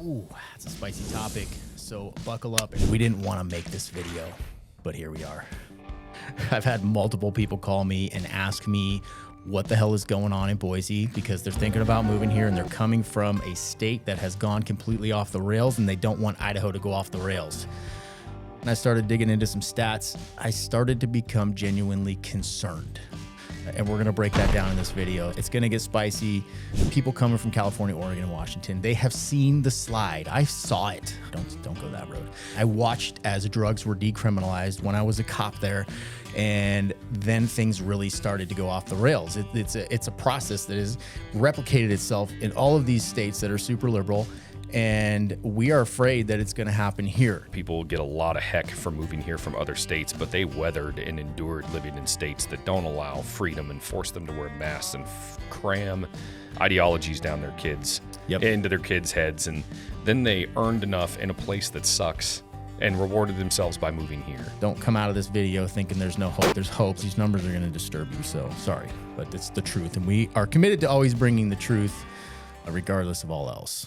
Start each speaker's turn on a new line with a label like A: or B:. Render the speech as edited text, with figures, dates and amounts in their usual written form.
A: Ooh, that's a spicy topic. So buckle up. We didn't want to make this video, but here we are. I've had multiple people call me and ask me what the hell is going on in Boise because they're thinking about moving here and they're coming from a state that has gone completely off the rails and they don't want Idaho to go off the rails. And I started digging into some stats. I started to become genuinely concerned. And we're gonna break that down in this video. It's gonna get spicy. People coming from California, Oregon, and Washington, they have seen the slide. I saw it. Don't go that road. I watched as drugs were decriminalized when I was a cop there, and then things really started to go off the rails. It's a process that has replicated itself in all of these states that are super liberal. And we are afraid that it's going to happen here.
B: People get a lot of heck for moving here from other states, but they weathered and endured living in states that don't allow freedom and force them to wear masks and cram ideologies down their kids, into their kids' heads. And then they earned enough in a place that sucks and rewarded themselves by moving here.
A: Don't come out of this video thinking there's no hope. There's hope. These numbers are going to disturb you. So sorry, but it's the truth. And we are committed to always bringing the truth regardless of all else.